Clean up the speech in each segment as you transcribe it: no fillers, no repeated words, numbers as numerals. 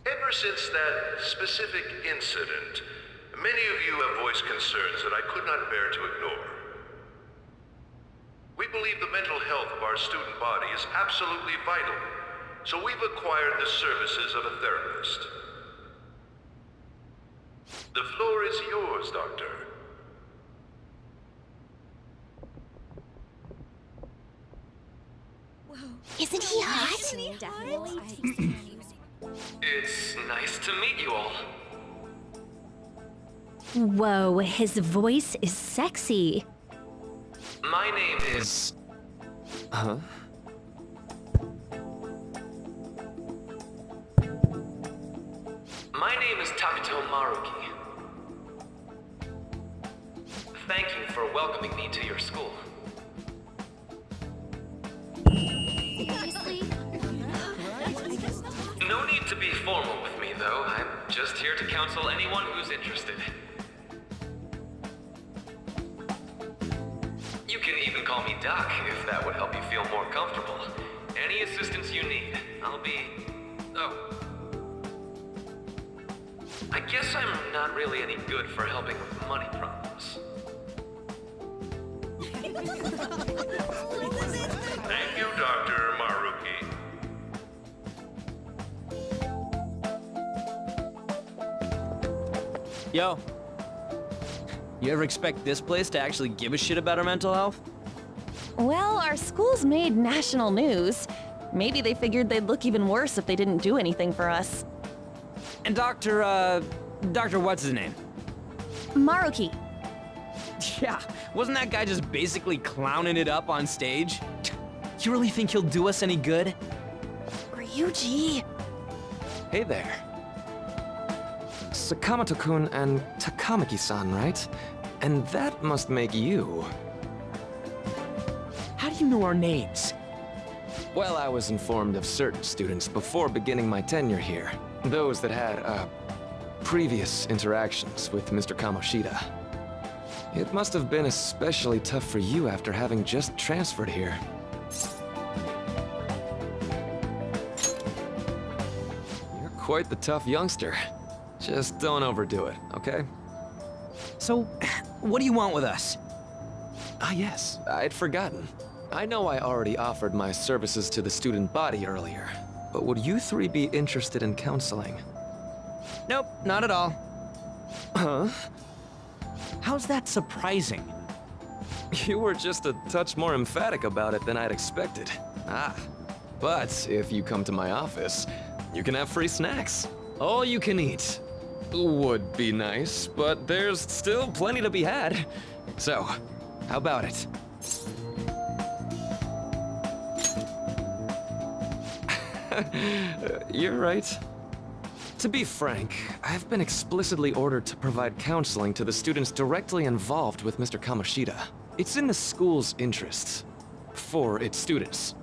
Ever since that specific incident, many of you have voiced concerns that I could not bear to ignore. We believe the mental health of our student body is absolutely vital, so we've acquired the services of a therapist. The floor is yours, Doctor. Isn't he hot? Definitely. It's nice to meet you all. Whoa, his voice is sexy. My name is... Huh? My name is Takuto Maruki. Thank you for welcoming me to your school. Seriously? No need to be formal with me, though. I'm just here to counsel anyone who's interested. You can even call me Doc, if that would help you feel more comfortable. Any assistance you need, I'll be... Oh. I guess I'm not really any good for helping with money problems. Thank you, Dr. Maruki. Yo. You ever expect this place to actually give a shit about our mental health? Well, our school's made national news. Maybe they figured they'd look even worse if they didn't do anything for us. And Dr. what's his name? Maruki. Yeah, wasn't that guy just basically clowning it up on stage? You really think he'll do us any good? Ryuji. Hey there. Sakamoto-kun and Takamaki-san, right? And that must make you. How do you know our names? Well, I was informed of certain students before beginning my tenure here. Those that had, previous interactions with Mr. Kamoshida. It must have been especially tough for you after having just transferred here. You're quite the tough youngster. Just don't overdo it, okay? So, what do you want with us? Ah yes, I'd forgotten. I know I already offered my services to the student body earlier, but would you three be interested in counseling? Nope, not at all. Huh? How's that surprising? You were just a touch more emphatic about it than I'd expected. Ah, but if you come to my office, you can have free snacks. All you can eat. Would be nice, but there's still plenty to be had. So, how about it? You're right. To be frank, I've been explicitly ordered to provide counseling to the students directly involved with Mr. Kamoshida. It's in the school's interests. For its students.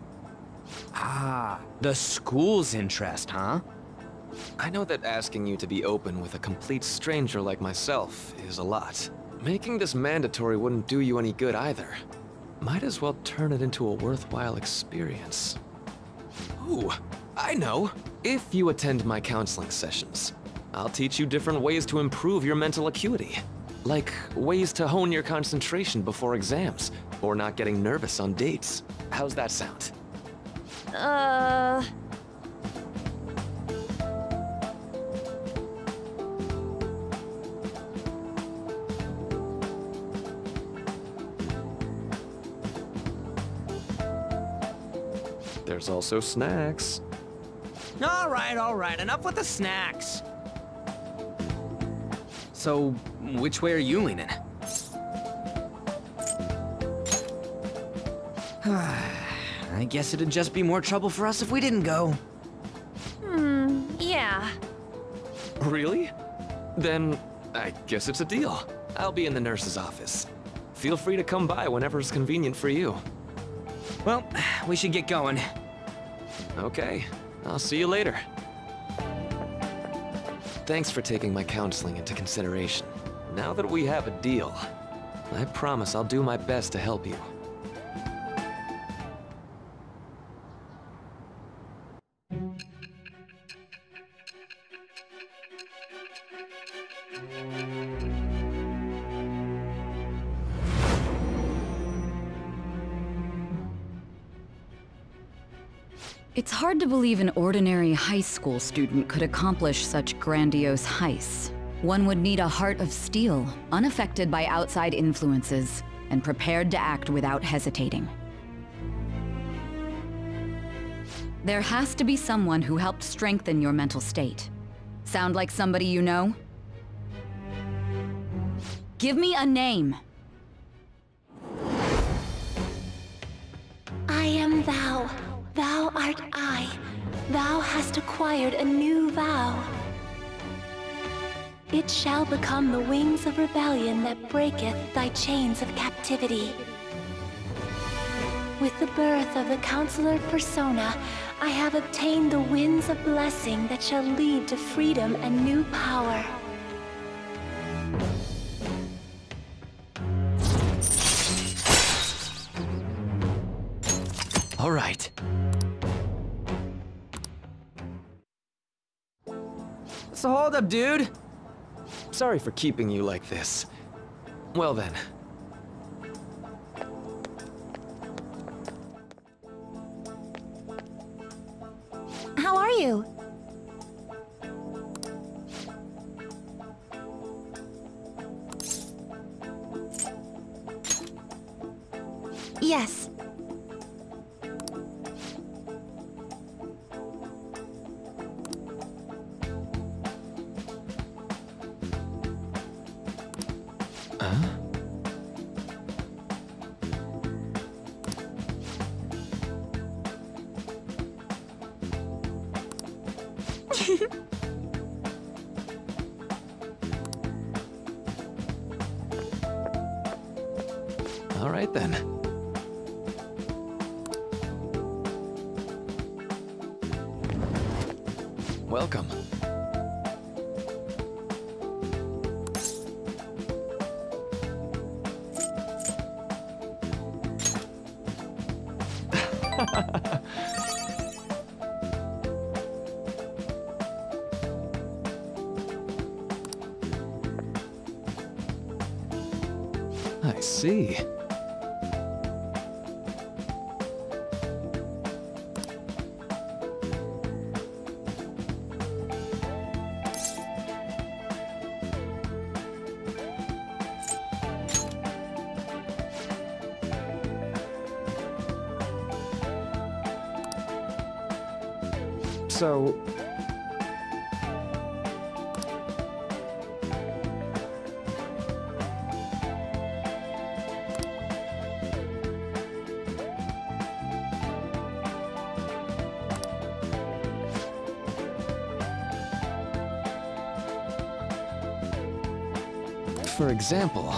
Ah, the school's interest, huh? I know that asking you to be open with a complete stranger like myself is a lot. Making this mandatory wouldn't do you any good either. Might as well turn it into a worthwhile experience. Ooh, I know. If you attend my counseling sessions, I'll teach you different ways to improve your mental acuity. Like ways to hone your concentration before exams, or not getting nervous on dates. How's that sound? There's also snacks. All right, enough with the snacks. So, which way are you leaning? I guess it'd just be more trouble for us if we didn't go. Yeah. Really? Then, I guess it's a deal. I'll be in the nurse's office. Feel free to come by whenever it's convenient for you. Well, we should get going. Okay, I'll see you later. Thanks for taking my counseling into consideration. Now that we have a deal, I promise I'll do my best to help you. It's hard to believe an ordinary high school student could accomplish such grandiose heists. One would need a heart of steel, unaffected by outside influences, and prepared to act without hesitating. There has to be someone who helped strengthen your mental state. Sound like somebody you know? Give me a name. I am thou. Thou art I. Thou hast acquired a new vow. It shall become the wings of rebellion that breaketh thy chains of captivity. With the birth of the Councillor persona, I have obtained the winds of blessing that shall lead to freedom and new power. All right. So hold up, dude. Sorry for keeping you like this. Well then. How are you? Yes. All right then. Welcome. I see. So... For example...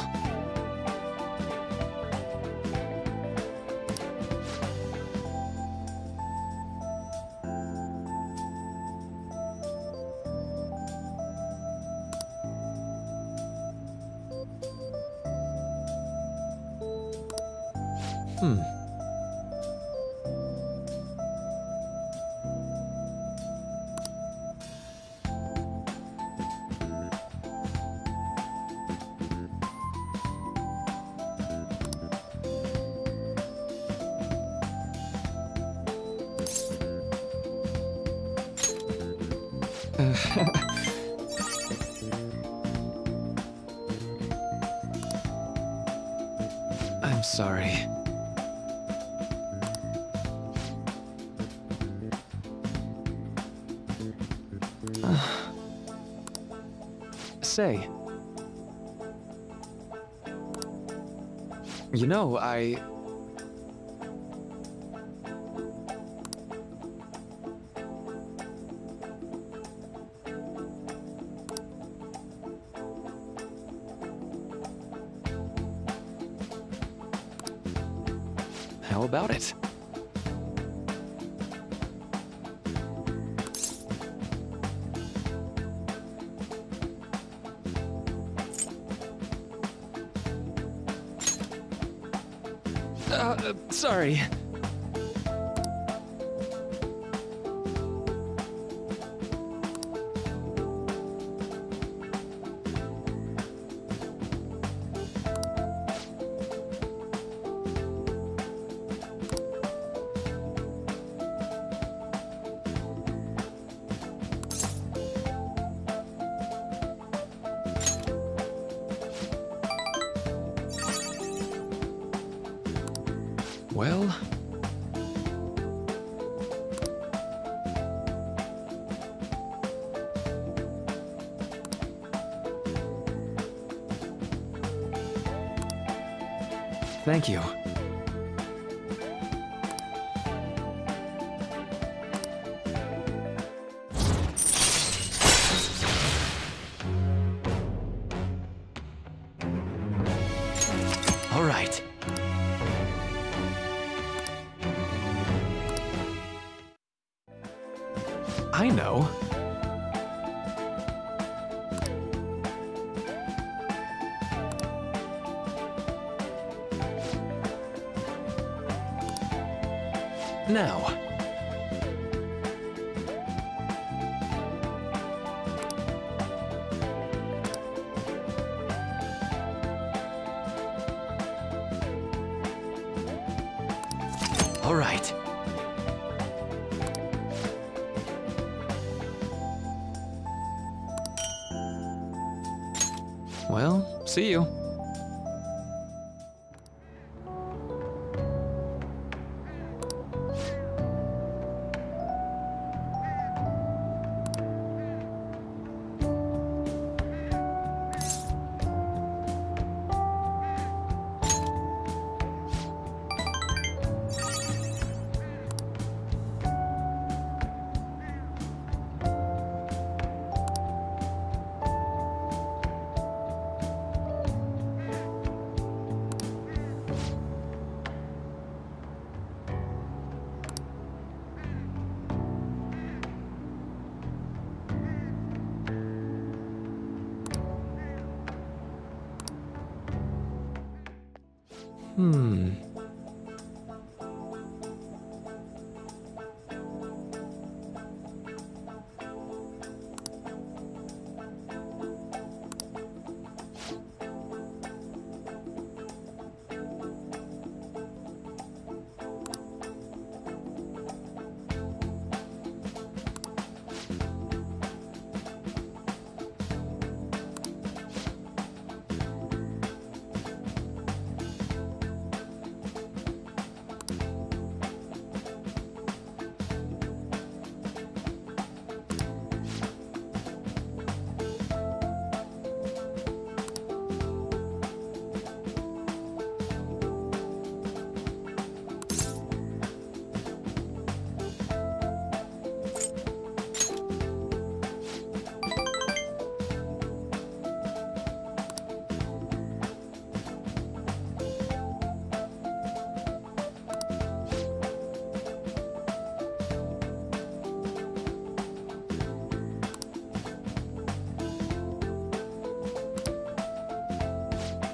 I'm sorry. Say. You know, How about it? Sorry. Well... Thank you. All right. I know. Now. All right. Well, see you.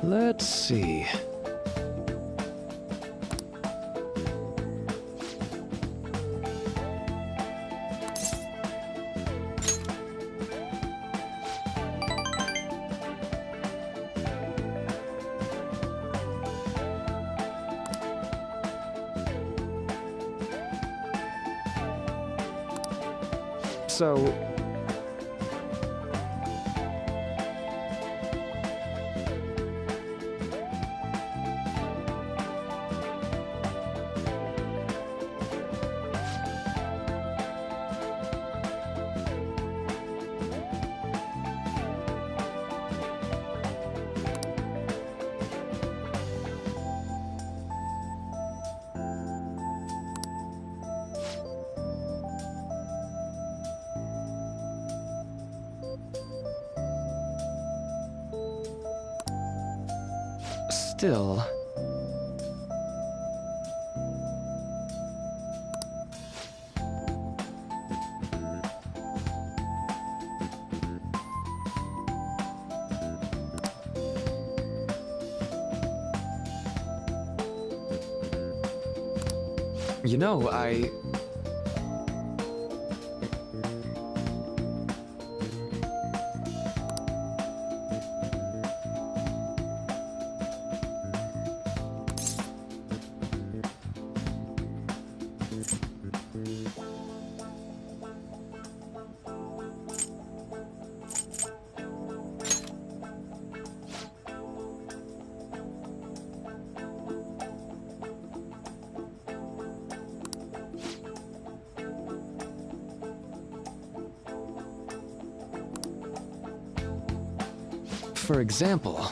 Let's see. So... Still... You know, For example...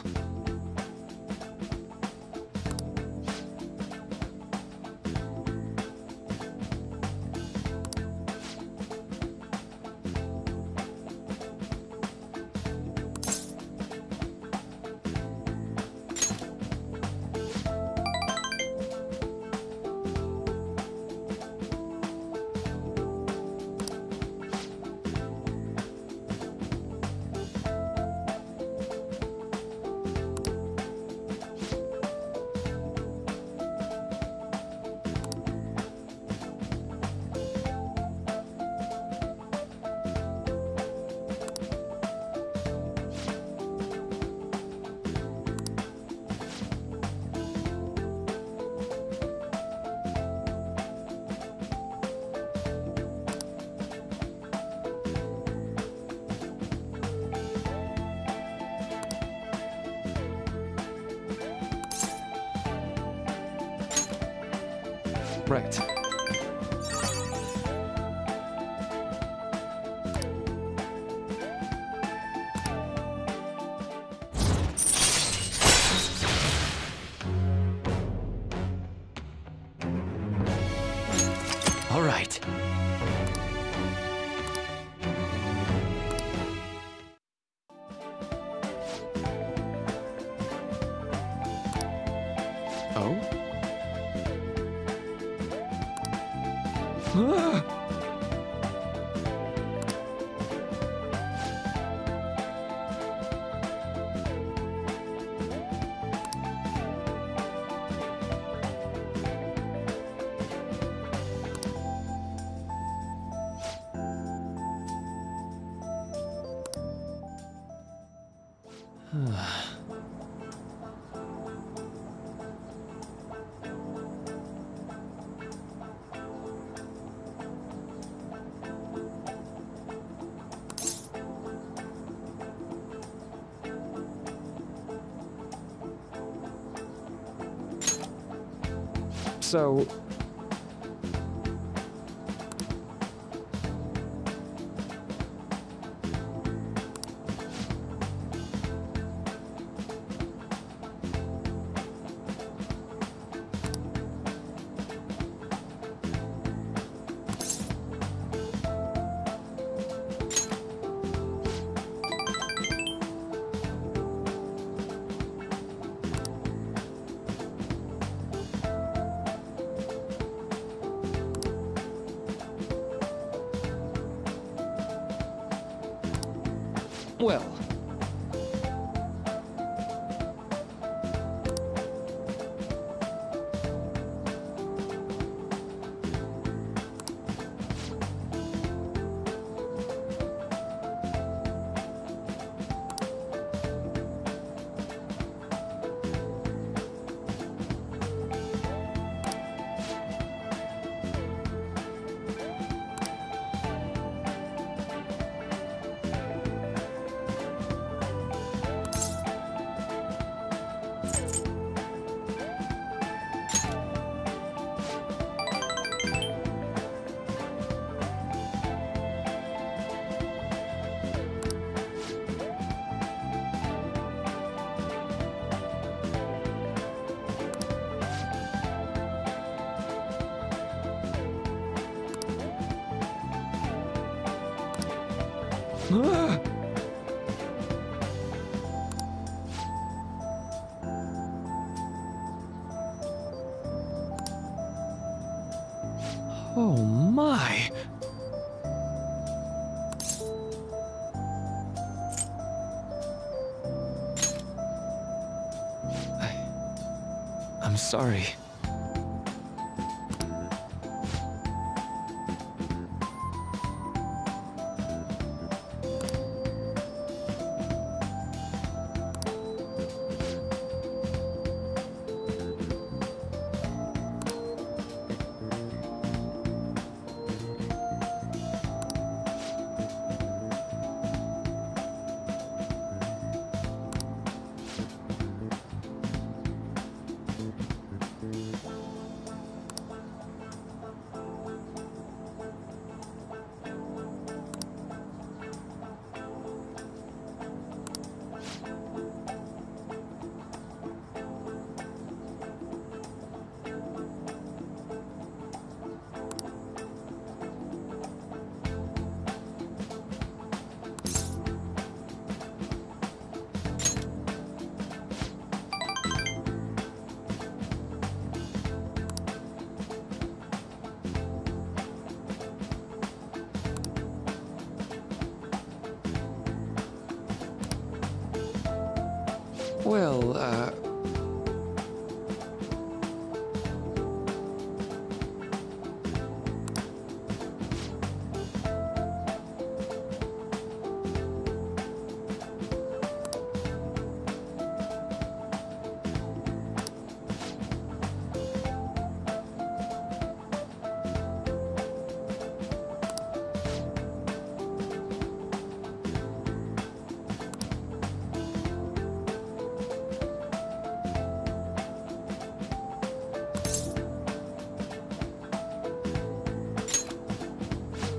Right. All right. Oh? So... Well... Oh my! I'm sorry. Well,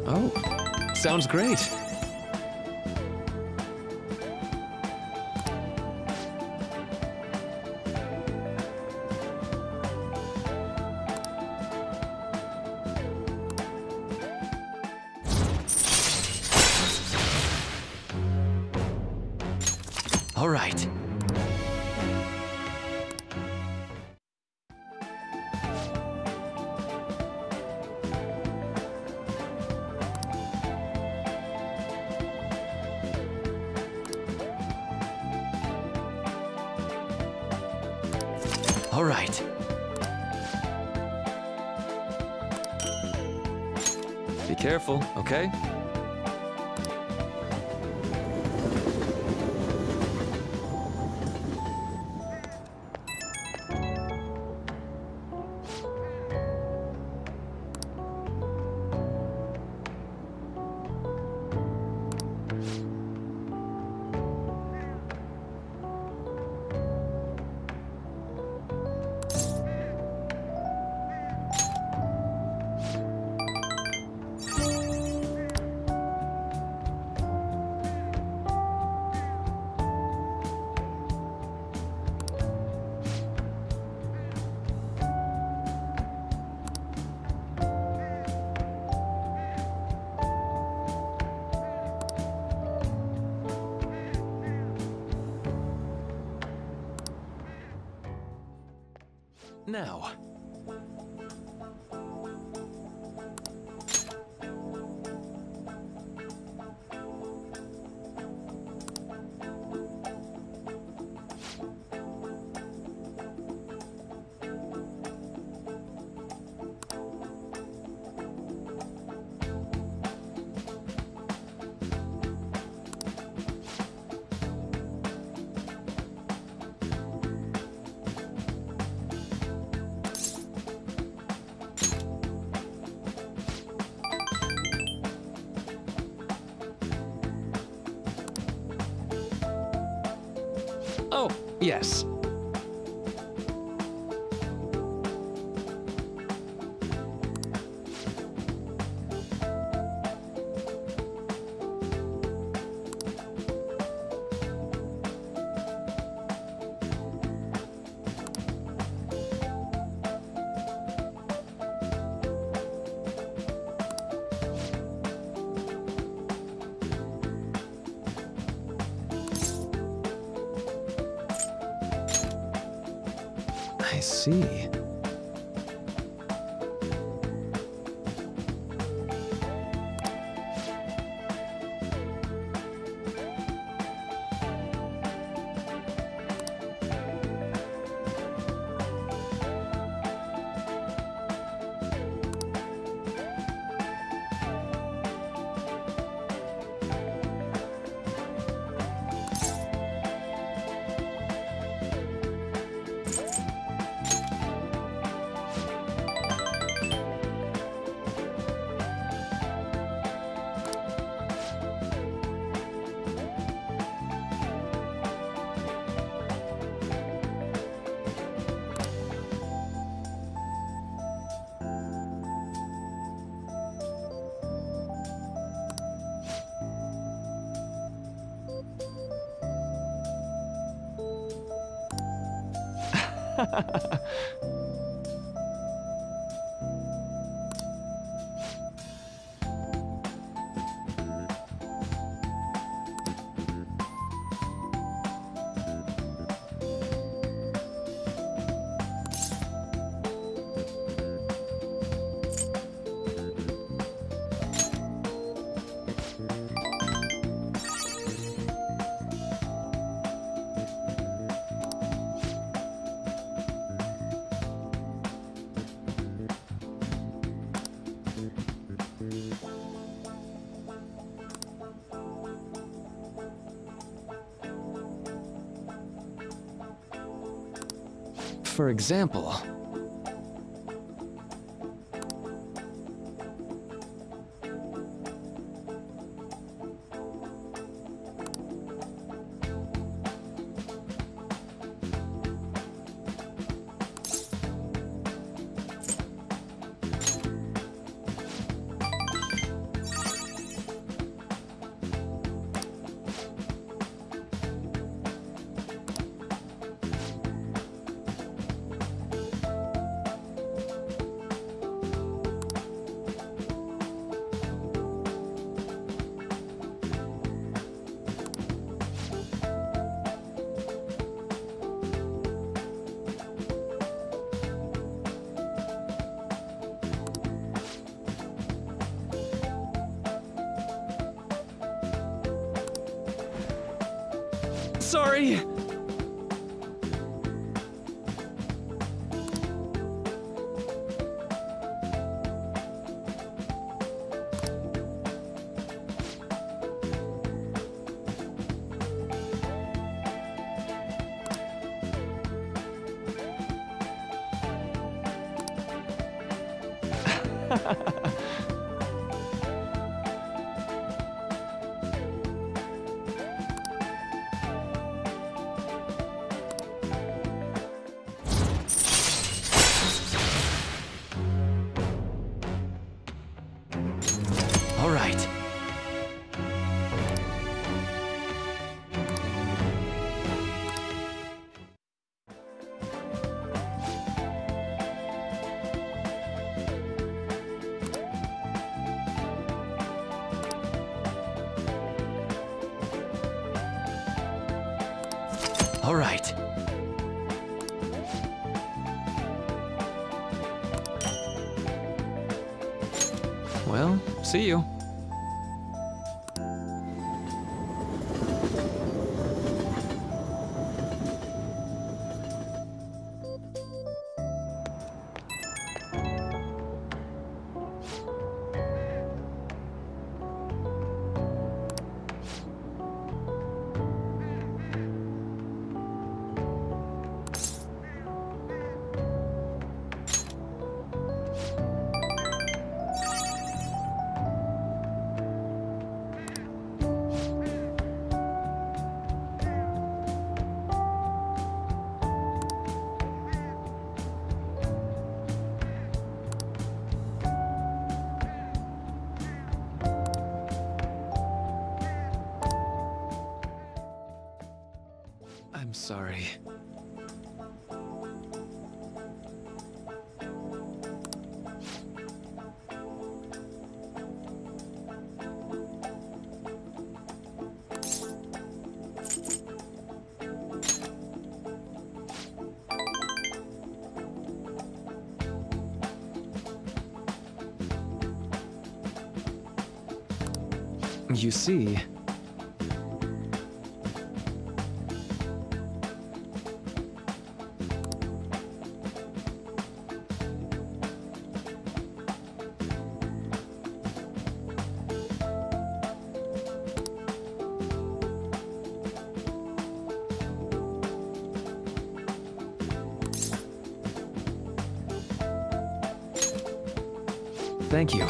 oh, sounds great. All right. All right. Be careful, okay? Now. Oh, yes. I see. For example... Sorry! All right. All right. Well, see you. I'm sorry. You see... Thank you.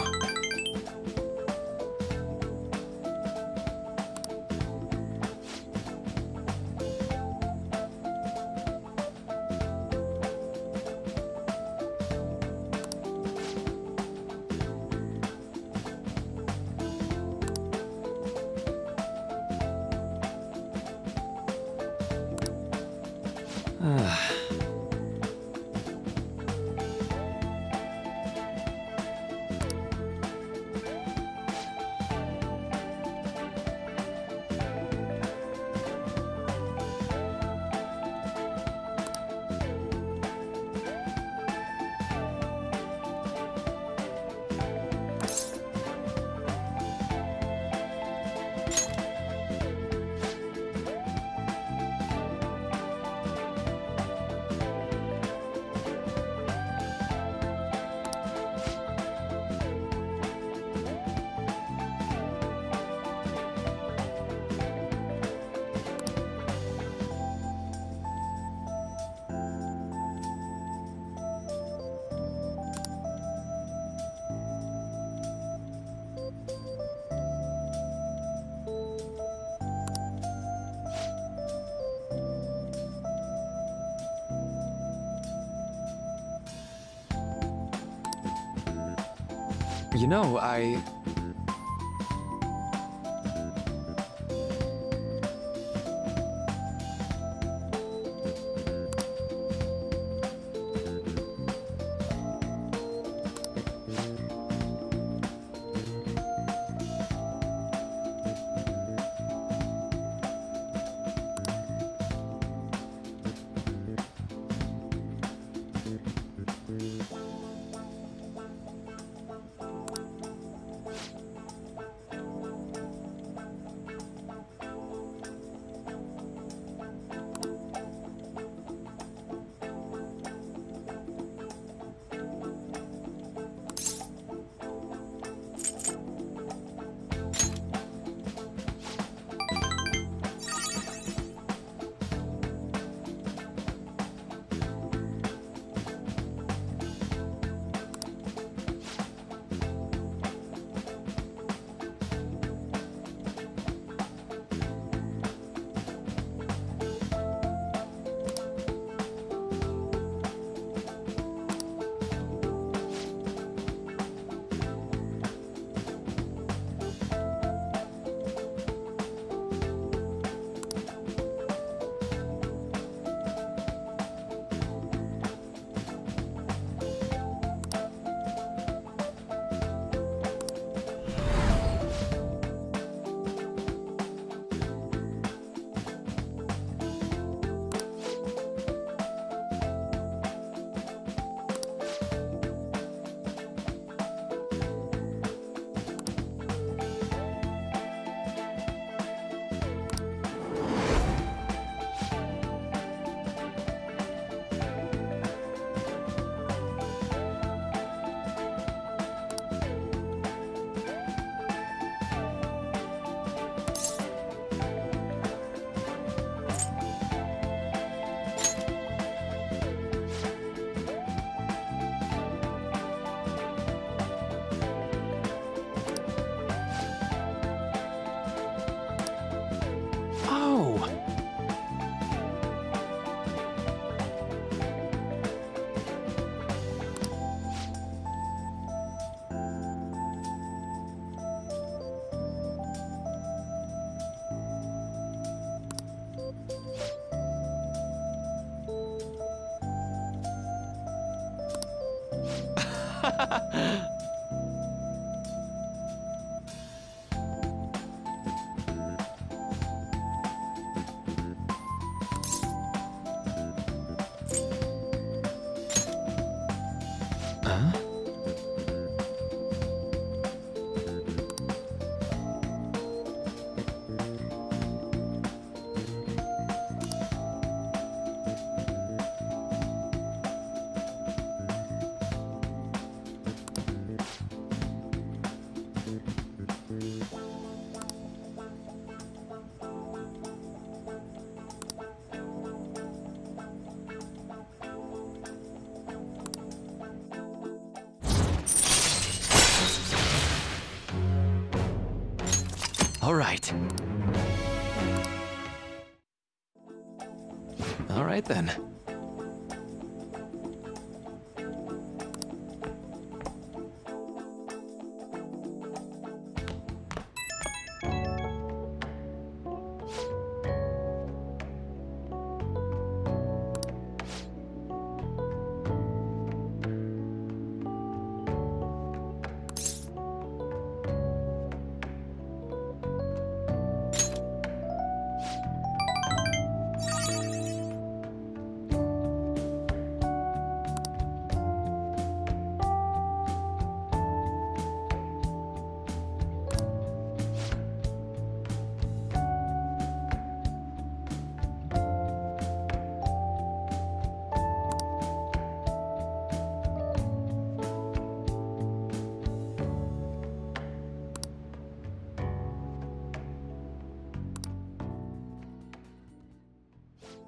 You know, I... All right. All right then.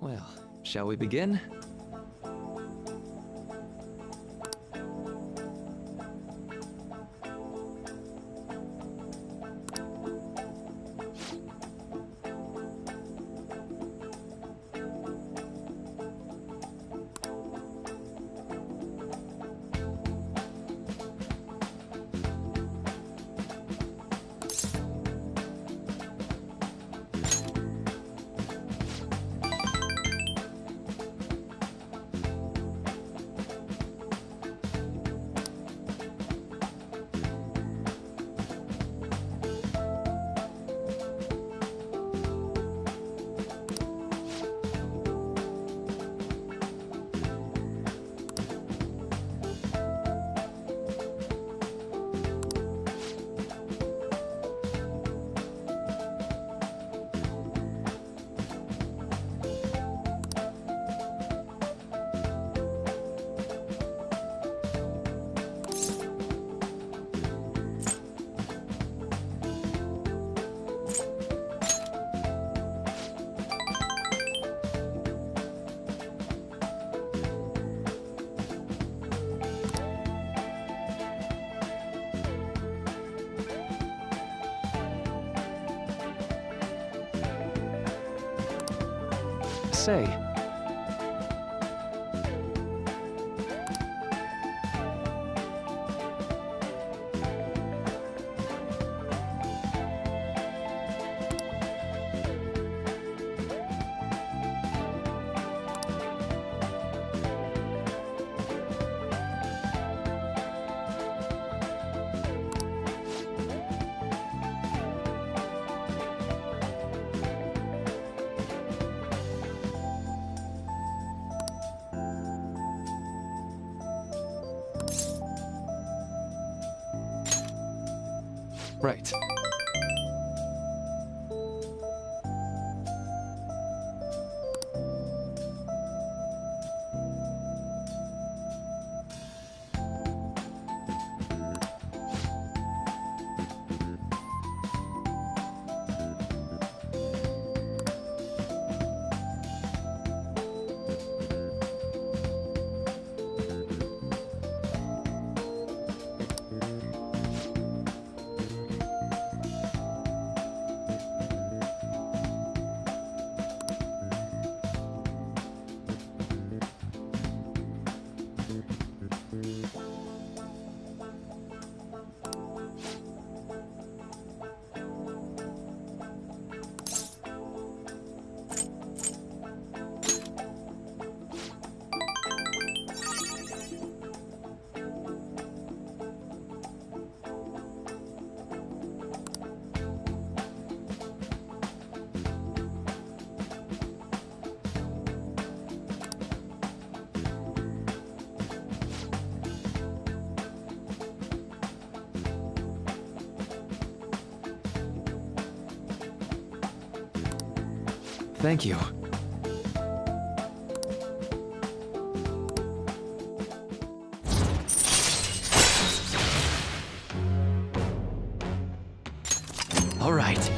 Well, shall we begin? say. Right. Thank you. All right.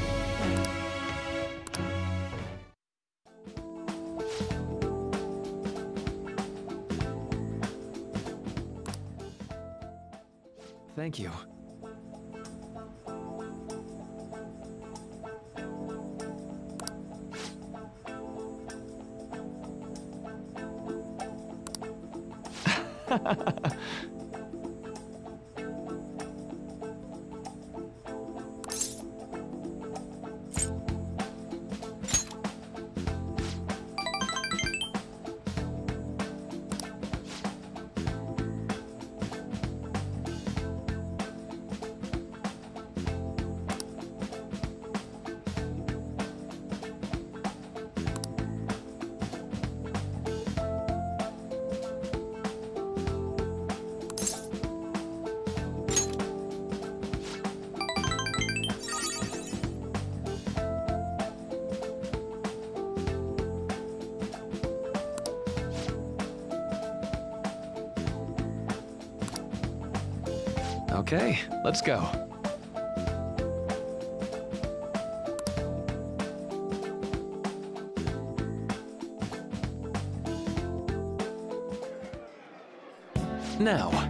Thank you. Okay, let's go. Now.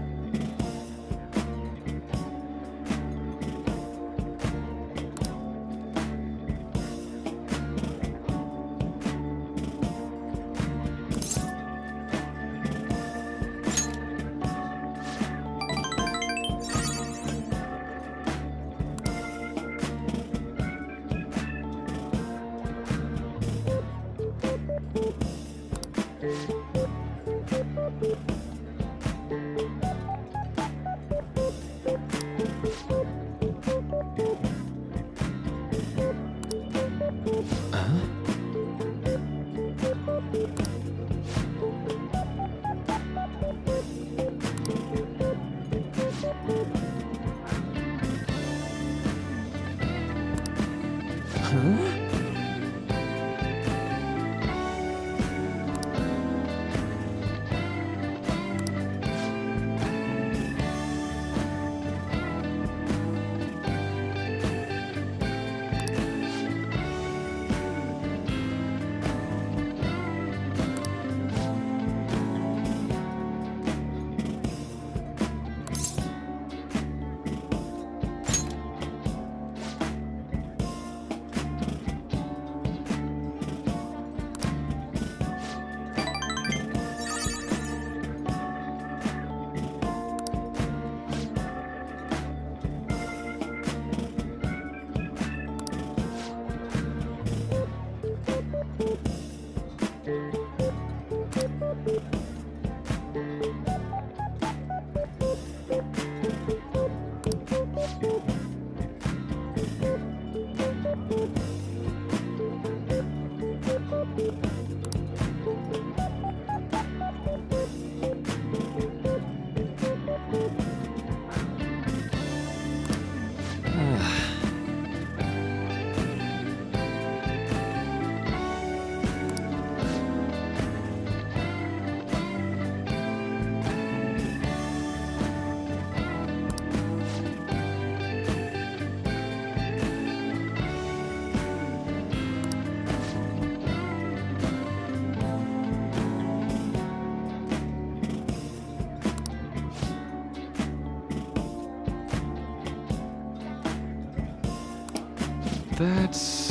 That's...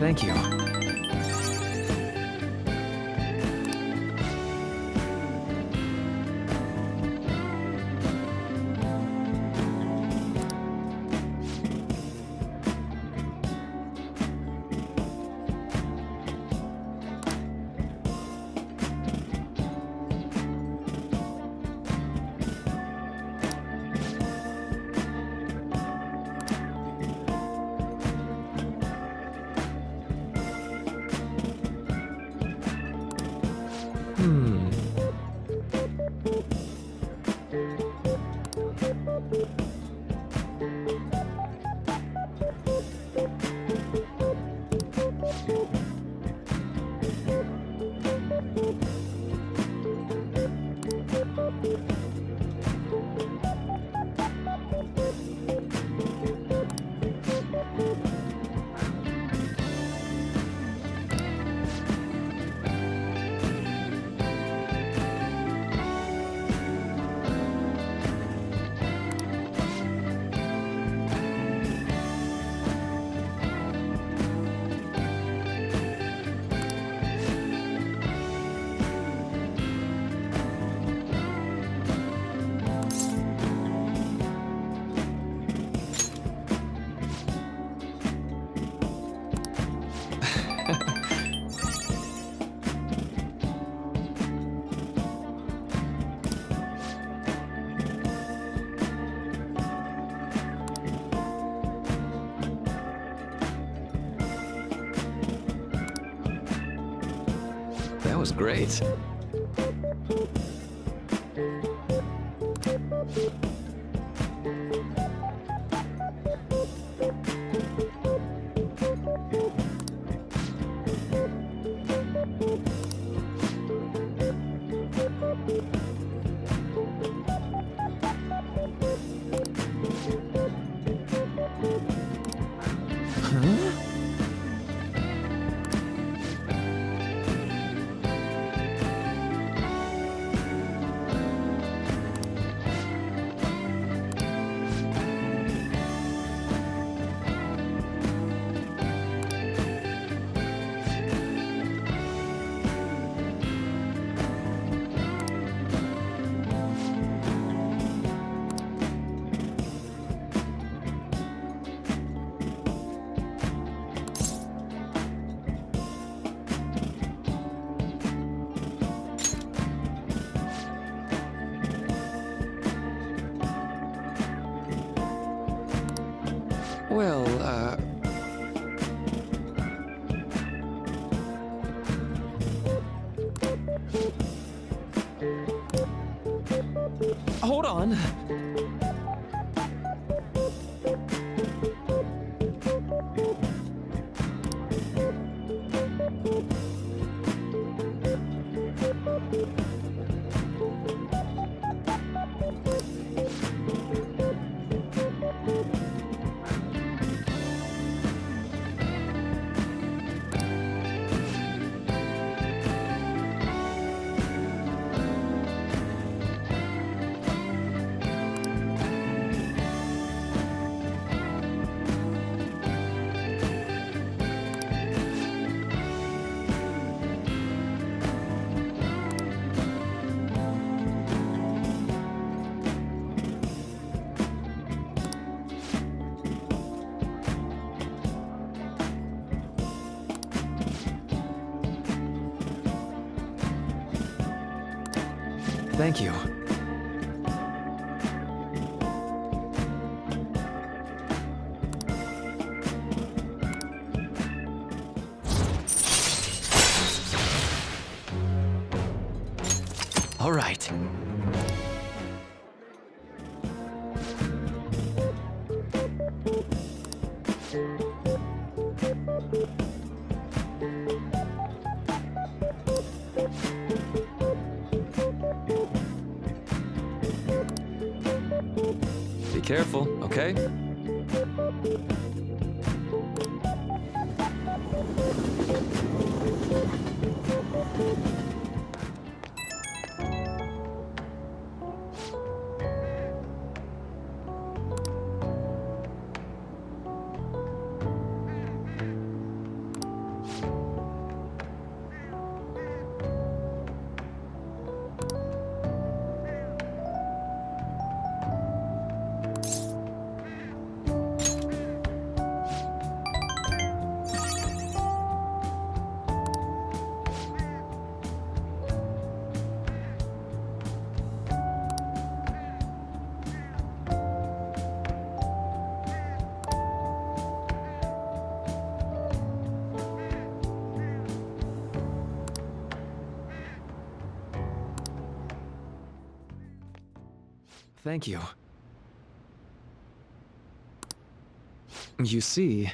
Thank you. That was great. Well, Hold on. Thank you. All right. Be careful, okay? Thank you. You see...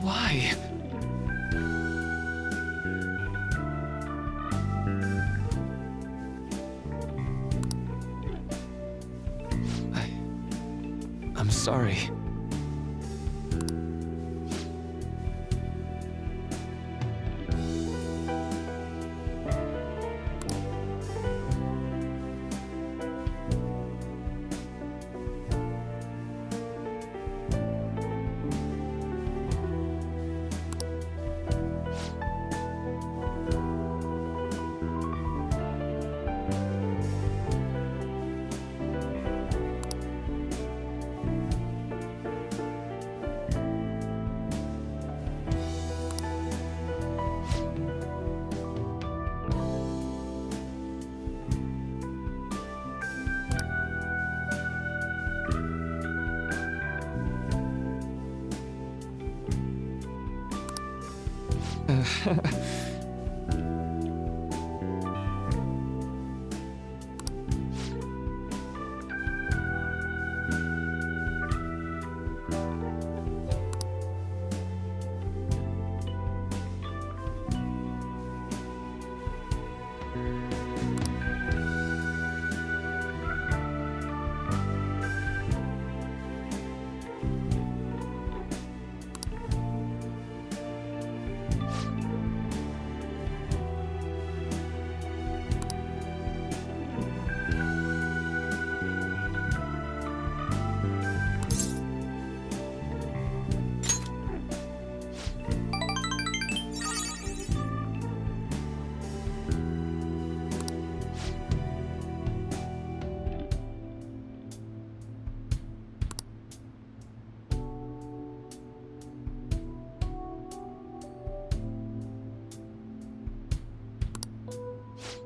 Why? I'm sorry.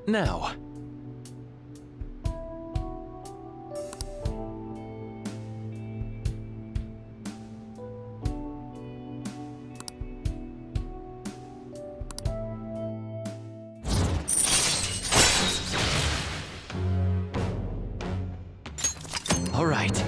Now. All right.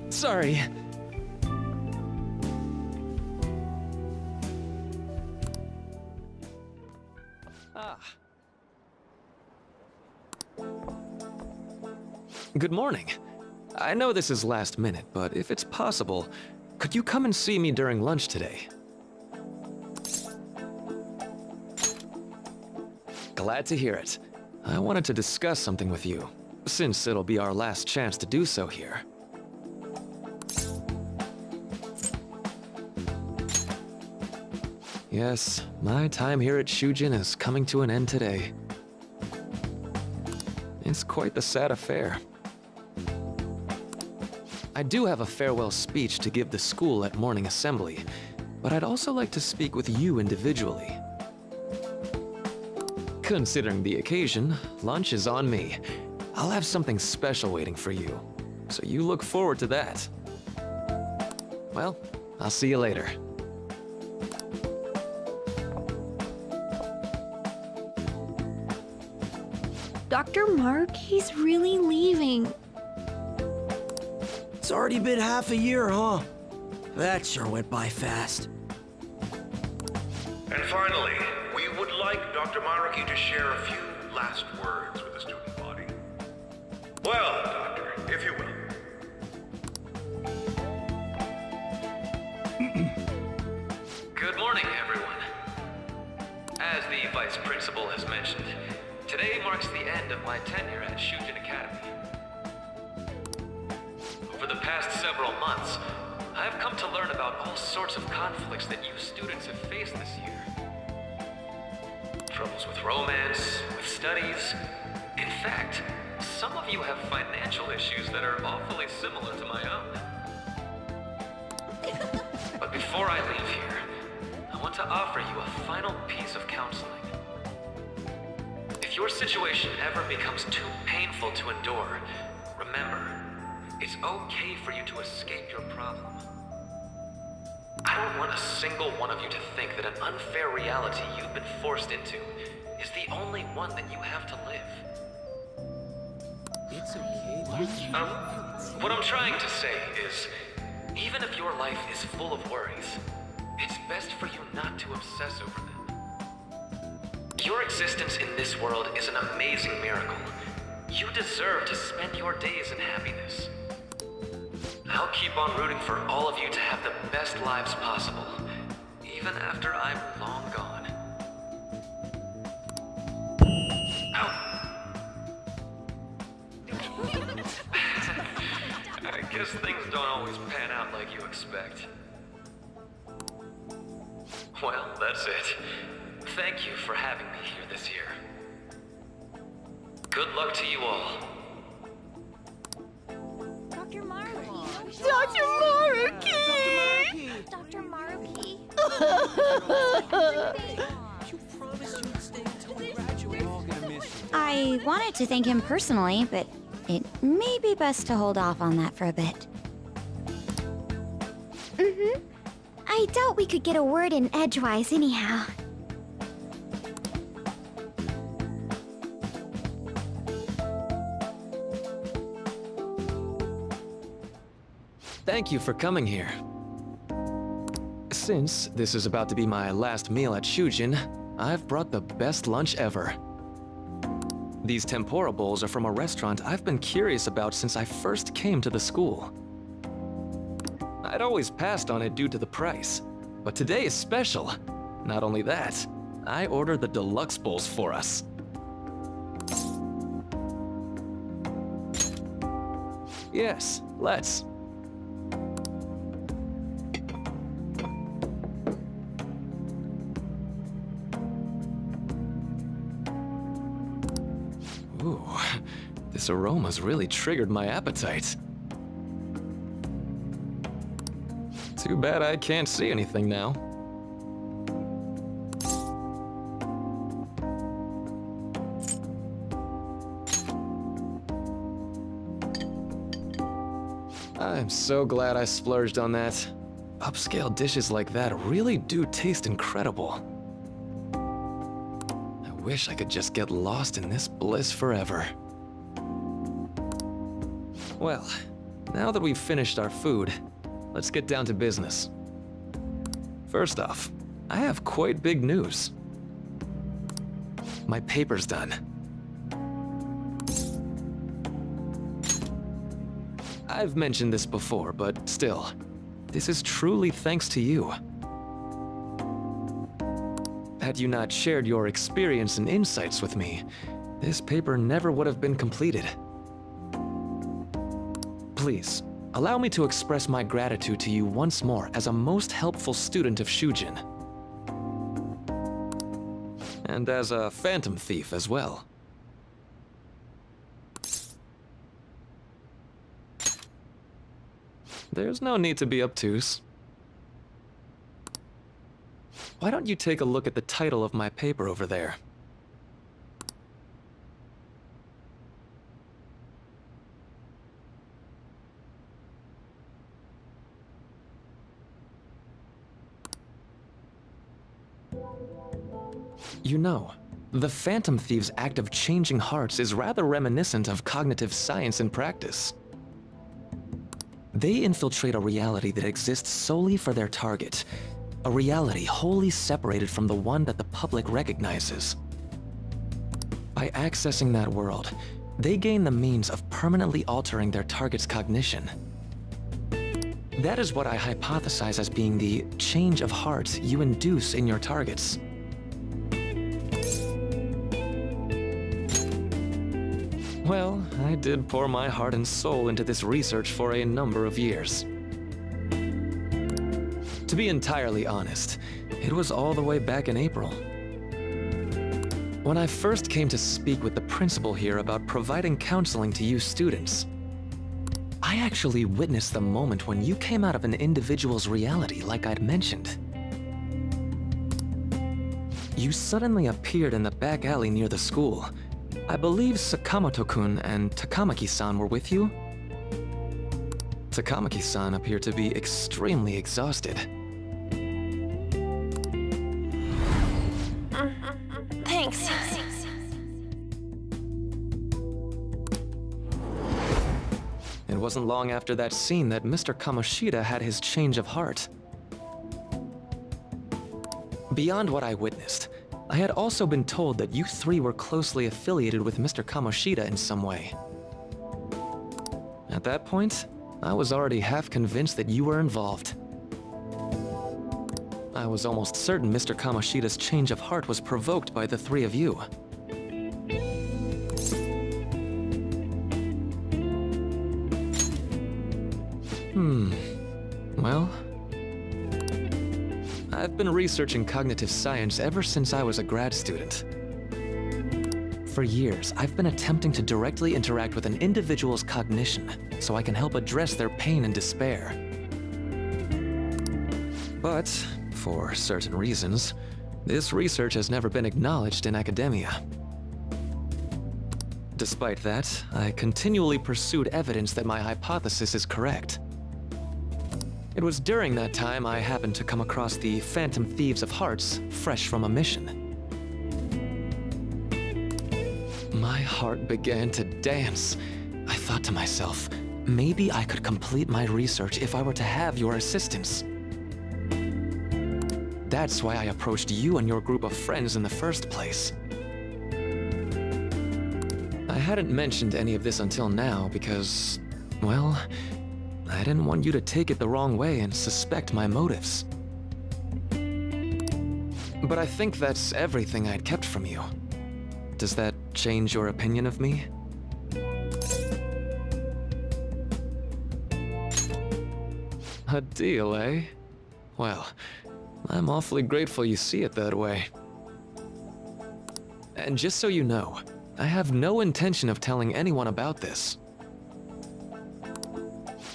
Sorry. Good morning. I know this is last minute, but if it's possible, could you come and see me during lunch today? Glad to hear it. I wanted to discuss something with you, since it'll be our last chance to do so here. Yes, my time here at Shujin is coming to an end today. It's quite the sad affair. I do have a farewell speech to give the school at morning assembly, but I'd also like to speak with you individually. Considering the occasion, lunch is on me. I'll have something special waiting for you, so you look forward to that. Well, I'll see you later. Dr. Maruki's really leaving. It's already been half a year, huh? That sure went by fast. And finally, we would like Dr. Maruki to share a few last words with the student body. Well, Doctor, if you will. Good morning, everyone. As the Vice Principal has mentioned, today marks the end of my tenure at Shujin Academy. Over the past several months, I have come to learn about all sorts of conflicts that you students have faced this year. Troubles with romance, with studies. In fact, some of you have financial issues that are awfully similar to my own. But before I leave here, I want to offer you a final piece of counseling. If your situation ever becomes too painful to endure, remember, it's okay for you to escape your problem. I don't want a single one of you to think that an unfair reality you've been forced into is the only one that you have to live. It's okay. What I'm trying to say is, even if your life is full of worries, it's best for you not to obsess over them. Your existence in this world is an amazing miracle. You deserve to spend your days in happiness. I'll keep on rooting for all of you to have the best lives possible, even after I'm long gone. Ow. I guess things don't always pan out like you expect. Well, that's it. Thank you for having me here this year. Good luck to you all. Dr. Maruki! Dr. Maruki! Dr. Maruki! You promised you'd stay until we graduate. We're all gonna miss you. I wanted to thank him personally, but it may be best to hold off on that for a bit. I doubt we could get a word in edgewise anyhow. Thank you for coming here. Since this is about to be my last meal at Shujin, I've brought the best lunch ever. These tempura bowls are from a restaurant I've been curious about since I first came to the school. I'd always passed on it due to the price, but today is special. Not only that, I ordered the deluxe bowls for us. Yes, let's. Its aromas really triggered my appetite. Too bad I can't see anything now. I'm so glad I splurged on that. Upscale dishes like that really do taste incredible. I wish I could just get lost in this bliss forever. Well, now that we've finished our food, let's get down to business. First off, I have quite big news. My paper's done. I've mentioned this before, but still, this is truly thanks to you. Had you not shared your experience and insights with me, this paper never would have been completed. Please, allow me to express my gratitude to you once more as a most helpful student of Shujin. And as a phantom thief as well. There's no need to be obtuse. Why don't you take a look at the title of my paper over there? You know, the Phantom Thieves' act of changing hearts is rather reminiscent of cognitive science in practice. They infiltrate a reality that exists solely for their target, a reality wholly separated from the one that the public recognizes. By accessing that world, they gain the means of permanently altering their target's cognition. That is what I hypothesize as being the change of heart you induce in your targets. Well, I did pour my heart and soul into this research for a number of years. To be entirely honest, it was all the way back in April. When I first came to speak with the principal here about providing counseling to you students, I actually witnessed the moment when you came out of an individual's reality like I'd mentioned. You suddenly appeared in the back alley near the school. I believe Sakamoto-kun and Takamaki-san were with you? Takamaki-san appeared to be extremely exhausted. Thanks. It wasn't long after that scene that Mr. Kamoshida had his change of heart. Beyond what I witnessed, I had also been told that you three were closely affiliated with Mr. Kamoshida in some way. At that point, I was already half convinced that you were involved. I was almost certain Mr. Kamoshida's change of heart was provoked by the three of you. Well, I've been researching cognitive science ever since I was a grad student. For years, I've been attempting to directly interact with an individual's cognition so I can help address their pain and despair. But, for certain reasons, this research has never been acknowledged in academia. Despite that, I continually pursued evidence that my hypothesis is correct. It was during that time I happened to come across the Phantom Thieves of Hearts, fresh from a mission. My heart began to dance. I thought to myself, maybe I could complete my research if I were to have your assistance. That's why I approached you and your group of friends in the first place. I hadn't mentioned any of this until now because, well, I didn't want you to take it the wrong way and suspect my motives. But I think that's everything I'd kept from you. Does that change your opinion of me? A deal, eh? Well, I'm awfully grateful you see it that way. And just so you know, I have no intention of telling anyone about this.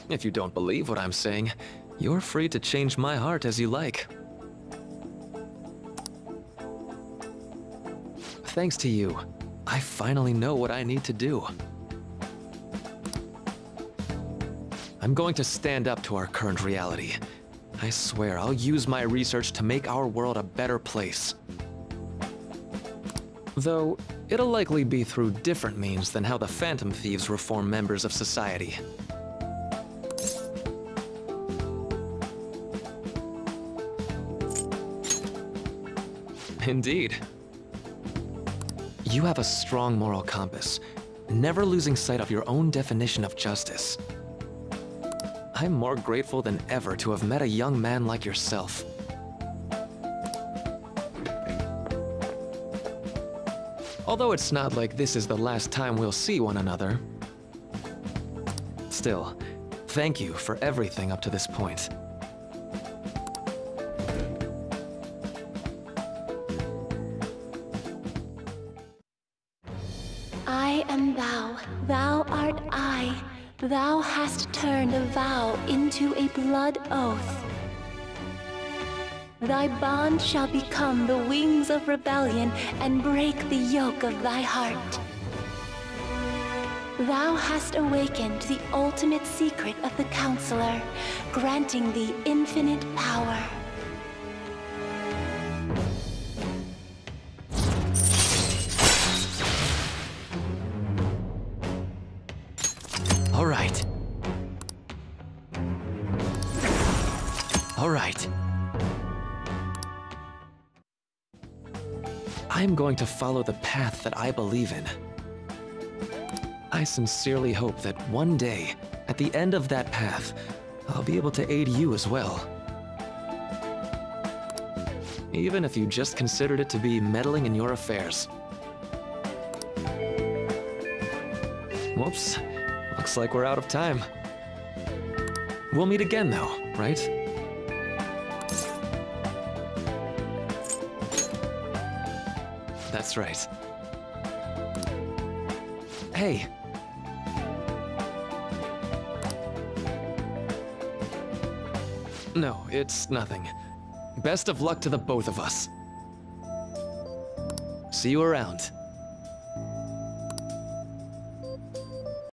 If you don't believe what I'm saying, you're free to change my heart as you like. Thanks to you, I finally know what I need to do. I'm going to stand up to our current reality. I swear I'll use my research to make our world a better place. Though, it'll likely be through different means than how the Phantom Thieves reform members of society. Indeed. You have a strong moral compass, never losing sight of your own definition of justice. I'm more grateful than ever to have met a young man like yourself. Although it's not like this is the last time we'll see one another. Still, thank you for everything up to this point. I am thou, thou art I. Thou hast turned a vow into a blood oath. Thy bond shall become the wings of rebellion and break the yoke of thy heart. Thou hast awakened the ultimate secret of the Councillor, granting thee infinite power. All right. All right. I'm going to follow the path that I believe in. I sincerely hope that one day, at the end of that path, I'll be able to aid you as well. Even if you just considered it to be meddling in your affairs. Whoops. Looks like we're out of time. We'll meet again though, right? That's right. Hey. No, it's nothing. Best of luck to the both of us. See you around.